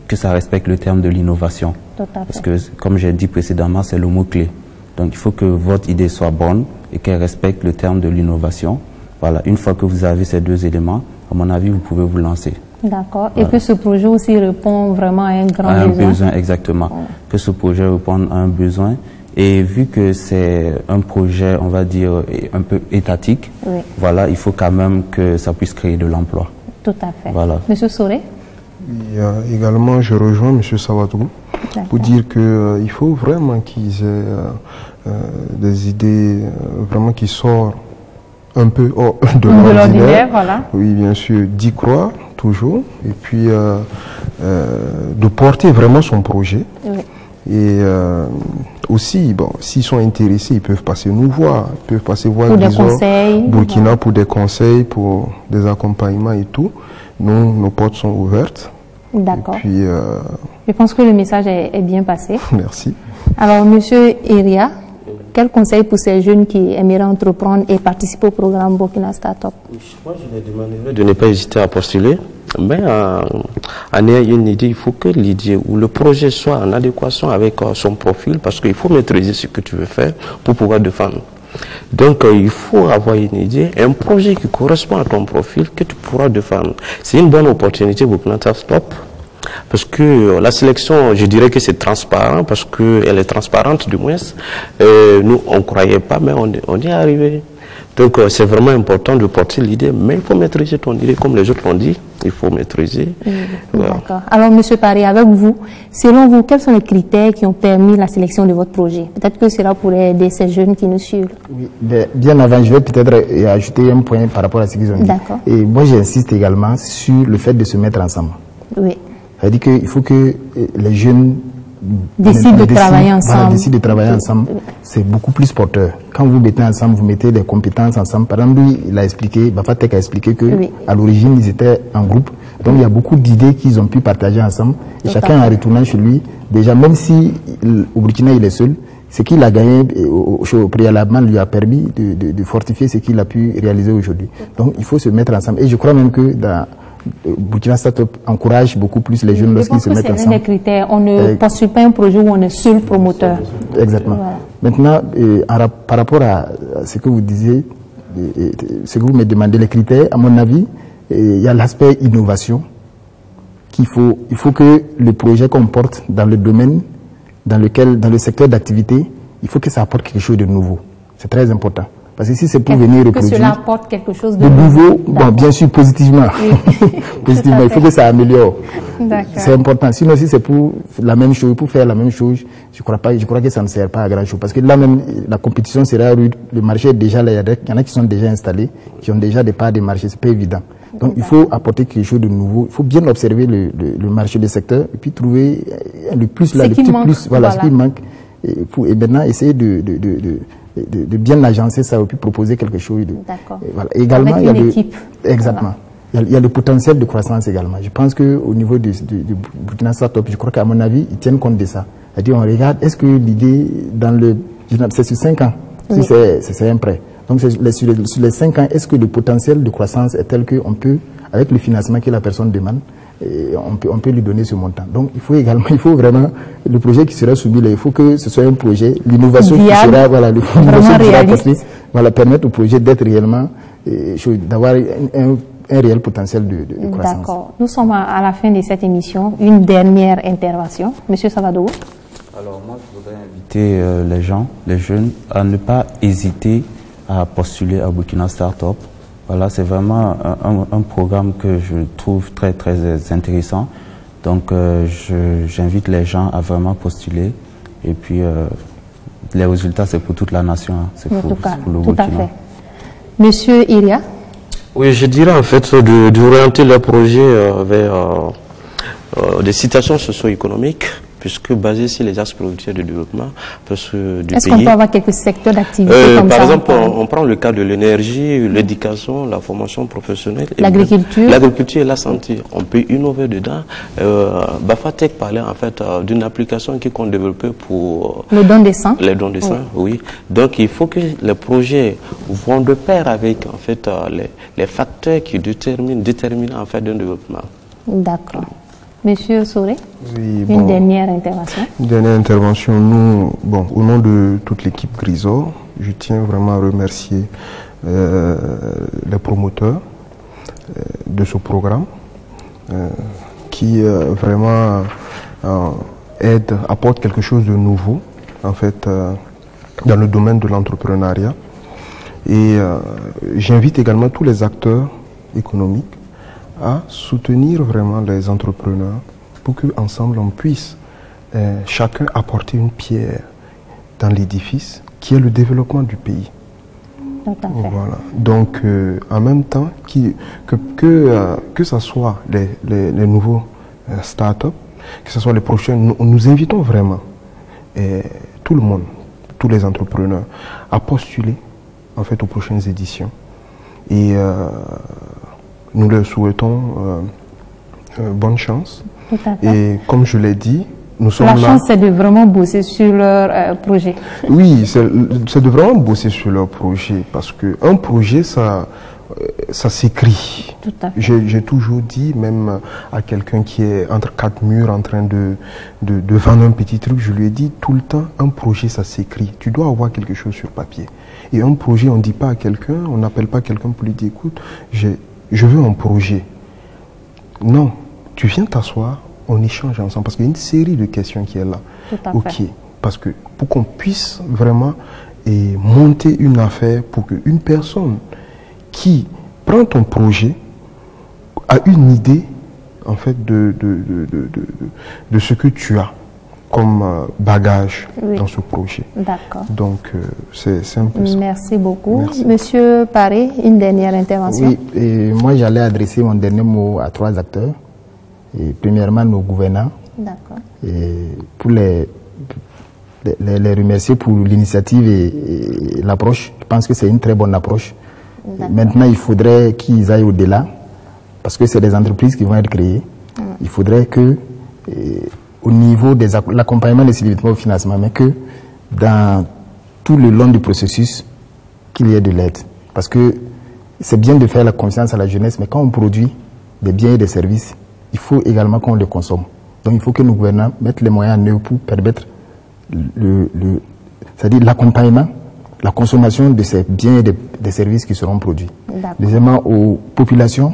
que ça respecte le terme de l'innovation. Parce que, comme j'ai dit précédemment, c'est le mot-clé. Donc, il faut que votre idée soit bonne et qu'elle respecte le terme de l'innovation. Voilà. Une fois que vous avez ces deux éléments, à mon avis, vous pouvez vous lancer. D'accord. Voilà. Et que ce projet aussi répond vraiment à un grand besoin. Exactement. Que ce projet réponde à un besoin. Et vu que c'est un projet, on va dire, un peu étatique, voilà, il faut quand même que ça puisse créer de l'emploi. Tout à fait. Voilà. Monsieur Soré? Également, je rejoins M. Savadogo pour dire qu'il faut vraiment qu'ils aient des idées vraiment qui sortent un peu de l'ordinaire. Voilà. Oui, bien sûr, d'y croire toujours et puis de porter vraiment son projet. Oui. Et aussi, bon, s'ils sont intéressés, ils peuvent passer nous voir, ils peuvent passer voir pour des conseils, Burkina pour des conseils, pour des accompagnements et tout. Nous, nos portes sont ouvertes. D'accord. Puis, je pense que le message est bien passé. Merci. Alors, Monsieur Eria, quel conseil pour ces jeunes qui aimeraient entreprendre et participer au programme Burkina Startup? Moi, je les demanderais de ne pas hésiter à postuler. Mais en ayant une idée, il faut que l'idée ou le projet soit en adéquation avec son profil, parce qu'il faut maîtriser ce que tu veux faire pour pouvoir défendre. Donc, il faut avoir une idée, un projet qui correspond à ton profil que tu pourras défendre. C'est une bonne opportunité pour Burkina Startup. Parce que la sélection, je dirais que c'est transparent, parce qu'elle est transparente du moins. Nous, on ne croyait pas, mais on y est arrivé. Donc, c'est vraiment important de porter l'idée, mais il faut maîtriser ton idée, comme les autres l'ont dit, il faut maîtriser. Voilà. D'accord. Alors, M. Paré, avec vous, selon vous, quels sont les critères qui ont permis la sélection de votre projet? Peut-être que cela pourrait aider ces jeunes qui nous suivent. Oui, bien avant, je vais peut-être ajouter un point par rapport à ce qu'ils ont dit. D'accord. Et moi, j'insiste également sur le fait de se mettre ensemble. Oui. C'est-à-dire qu'il faut que les jeunes décident de travailler ensemble. Voilà, décident de travailler ensemble. C'est beaucoup plus porteur. Quand vous mettez ensemble, vous mettez des compétences ensemble. Par exemple, lui, il a expliqué, Bafatek a expliqué que à l'origine, ils étaient en groupe. Donc, il y a beaucoup d'idées qu'ils ont pu partager ensemble. Et chacun, en retournant chez lui, déjà, même si au Burkina, il est seul, ce qu'il a gagné préalablement lui a permis de fortifier ce qu'il a pu réaliser aujourd'hui. Donc, il faut se mettre ensemble. Et je crois même que dans Burkina Startup encourage beaucoup plus les jeunes lorsqu'ils se mettent ensemble. C'est un des critères. On ne postule pas un projet où on est seul promoteur. Exactement. Voilà. Maintenant, par rapport à ce que vous disiez, ce que vous me demandez, les critères, à mon avis, il y a l'aspect innovation il faut que le projet qu'on porte dans le domaine dans le secteur d'activité, il faut que ça apporte quelque chose de nouveau. C'est très important. Parce que si c'est pour venir reproduire... Que cela apporte quelque chose de nouveau, bon, bien sûr, positivement. Oui. Positivement, il faut que ça améliore. C'est important. Sinon, si c'est pour la même chose, pour faire la même chose, je crois que ça ne sert pas à grand chose. Parce que là même, la compétition sera rude. Le marché est déjà là. Il y en a qui sont déjà installés, qui ont déjà des parts de marché. C'est pas évident. Donc, il faut apporter quelque chose de nouveau. Il faut bien observer le marché du secteur et puis trouver le plus là, le petit plus, voilà, ce qui manque. Et maintenant, essayer de bien agencer ça et puis proposer quelque chose. D'accord. Voilà. Également, avec une équipe. Exactement. Voilà. Il y a le potentiel de croissance également. Je pense qu'au niveau du Burkina Startup, je crois qu'à mon avis, ils tiennent compte de ça. C'est-à-dire, on regarde, est-ce que l'idée, c'est sur 5 ans, si c'est un prêt. Donc, sur les 5 ans, est-ce que le potentiel de croissance est tel qu'on peut, avec le financement que la personne demande, on peut lui donner ce montant. Donc, il faut vraiment, le projet qui sera soumis là, il faut que ce soit un projet, l'innovation qui sera, voilà, l'innovation qui sera apportée, voilà, permettre au projet d'être réellement, d'avoir un réel potentiel de croissance. D'accord. Nous sommes à la fin de cette émission. Une dernière intervention. Monsieur Savadogo. Alors, moi, je voudrais inviter les gens, les jeunes, à ne pas hésiter à postuler à Burkina Startup. Voilà, c'est vraiment un programme que je trouve très, très intéressant. Donc, j'invite les gens à vraiment postuler. Et puis, les résultats, c'est pour toute la nation. Hein. C'est pour le Burkina. Tout à fait. Monsieur Iria? Oui, je dirais en fait d'orienter le projet vers des situations socio-économiques, puisque basé sur les axes prioritaires de développement du pays. Est-ce qu'on peut avoir quelques secteurs d'activité comme par exemple, on prend le cas de l'énergie, l'éducation, la formation professionnelle, l'agriculture et la santé. On peut innover dedans. Bafatek parlait en fait d'une application qui compte développer pour le don des sangs. Les dons des sangs, oui. Donc il faut que les projets vont de pair avec en fait les facteurs qui déterminent en fait un développement. D'accord. Monsieur Souré, une dernière intervention. Une dernière intervention. Nous, au nom de toute l'équipe Grisor, je tiens vraiment à remercier les promoteurs de ce programme qui vraiment apportent quelque chose de nouveau en fait dans le domaine de l'entrepreneuriat. Et j'invite également tous les acteurs économiques à soutenir vraiment les entrepreneurs pour qu'ensemble on puisse chacun apporter une pierre dans l'édifice qui est le développement du pays. Tout à fait. Voilà. Donc en même temps que ce soit les nouveaux startups, que ce soit les prochains, nous invitons vraiment tout le monde, tous les entrepreneurs à postuler en fait aux prochaines éditions. Et nous leur souhaitons bonne chance. Tout à fait. Et comme je l'ai dit, nous sommes là. La chance, c'est de vraiment bosser sur leur projet. Oui, c'est de vraiment bosser sur leur projet. Parce qu'un projet, ça s'écrit. Tout à fait. J'ai toujours dit, même à quelqu'un qui est entre 4 murs en train de vendre un petit truc, je lui ai dit tout le temps, un projet, ça s'écrit. Tu dois avoir quelque chose sur papier. Et un projet, on ne dit pas à quelqu'un, on n'appelle pas quelqu'un pour lui dire, écoute, je veux un projet. Non, tu viens t'asseoir, on échange ensemble, parce qu'il y a une série de questions qui est là. Tout à fait. Parce que pour qu'on puisse vraiment monter une affaire, pour qu'une personne qui prend ton projet a une idée en fait de ce que tu as comme bagage dans ce projet. D'accord. Donc, c'est un peu ça. Merci beaucoup. Merci. Monsieur Paré, une dernière intervention. Oui, et moi j'allais adresser mon dernier mot à 3 acteurs. Et premièrement, nos gouvernants. D'accord. Pour les remercier pour l'initiative et l'approche. Je pense que c'est une très bonne approche. Maintenant, il faudrait qu'ils aillent au-delà, parce que c'est des entreprises qui vont être créées. Il faudrait que, au niveau de l'accompagnement des célébrités au financement, mais que dans tout le long du processus, qu'il y ait de l'aide. Parce que c'est bien de faire la confiance à la jeunesse, mais quand on produit des biens et des services, il faut également qu'on les consomme. Donc il faut que nos gouvernants mettent les moyens en œuvre pour permettre c'est-à-dire l'accompagnement, la consommation de ces biens et des services qui seront produits. Deuxièmement, aux populations,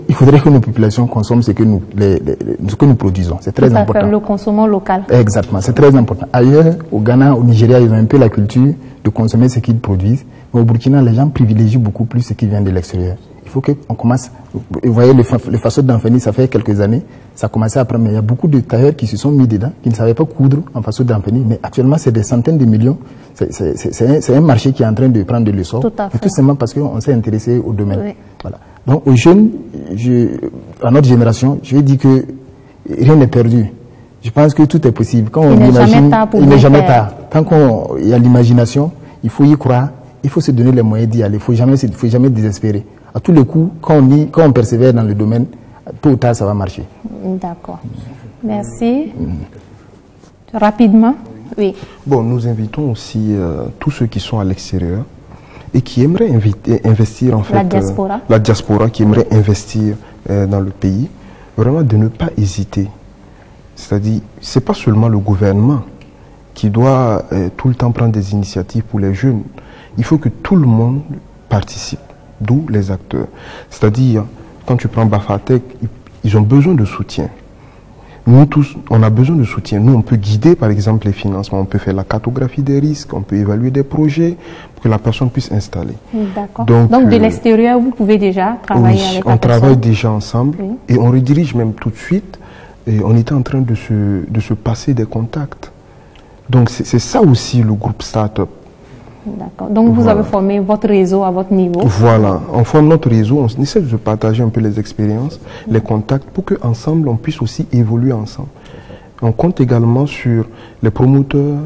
il faudrait que nos populations consomment ce que nous produisons. C'est très important. Le consommant local. Exactement, c'est très important. Ailleurs, au Ghana, au Nigeria, ils ont un peu la culture de consommer ce qu'ils produisent. Mais au Burkina, les gens privilégient beaucoup plus ce qui vient de l'extérieur. Il faut qu'on commence. Vous voyez, les façons d'Anfani, ça fait quelques années, ça a commencé à prendre. Mais il y a beaucoup de tailleurs qui se sont mis dedans, qui ne savaient pas coudre en façon d'Anfani. Mais actuellement, c'est des centaines de millions. C'est un marché qui est en train de prendre de l'essor. Tout simplement parce qu'on s'est intéressé au domaine. Oui. Voilà. Donc, aux jeunes, à notre génération, je dis que rien n'est perdu. Je pense que tout est possible. Quand on imagine, il n'est jamais tard. Tant qu'il y a l'imagination, il faut y croire, il faut se donner les moyens d'y aller. Il ne faut jamais désespérer. À tous les coups, quand on persévère dans le domaine, tôt ou tard, ça va marcher. D'accord. Merci. Rapidement, oui. Bon, nous invitons aussi tous ceux qui sont à l'extérieur et qui aimeraient investir en fait, la diaspora qui aimerait investir dans le pays, vraiment de ne pas hésiter. C'est-à-dire, c'est pas seulement le gouvernement qui doit tout le temps prendre des initiatives pour les jeunes. Il faut que tout le monde participe, d'où les acteurs. C'est-à-dire, quand tu prends Bafatec, ils ont besoin de soutien. Nous tous, on a besoin de soutien. Nous, on peut guider, par exemple, les financements. On peut faire la cartographie des risques, on peut évaluer des projets pour que la personne puisse installer. D'accord. Donc de l'extérieur, vous pouvez déjà travailler avec la personne. On travaille déjà ensemble et on redirige même tout de suite. Et on était en train de se passer des contacts. Donc c'est ça aussi le groupe Startup. D'accord. Donc vous avez formé votre réseau à votre niveau. Voilà. On forme notre réseau, on essaie de se partager un peu les expériences, les contacts, pour qu'ensemble on puisse aussi évoluer ensemble. On compte également sur les promoteurs,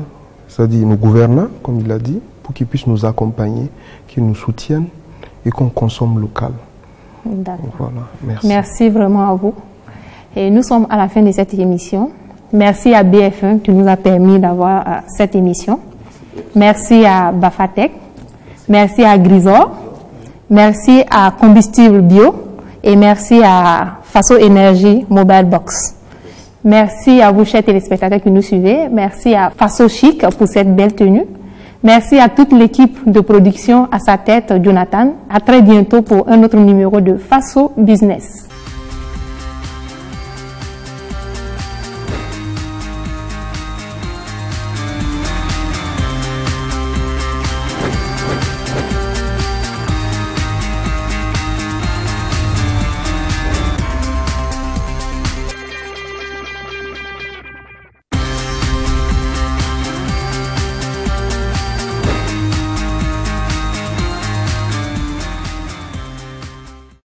c'est-à-dire nos gouvernants, comme il a dit, pour qu'ils puissent nous accompagner, qu'ils nous soutiennent et qu'on consomme local. D'accord. Voilà. Merci. Merci vraiment à vous. Et nous sommes à la fin de cette émission. Merci à BF1 qui nous a permis d'avoir cette émission. Merci à Bafatec. Merci à Grisor. Merci à Combustible Bio. Et merci à Faso Énergie Mobile Box. Merci à vous, chers téléspectateurs qui nous suivez. Merci à Faso Chic pour cette belle tenue. Merci à toute l'équipe de production, à sa tête, Jonathan. À très bientôt pour un autre numéro de Faso Business.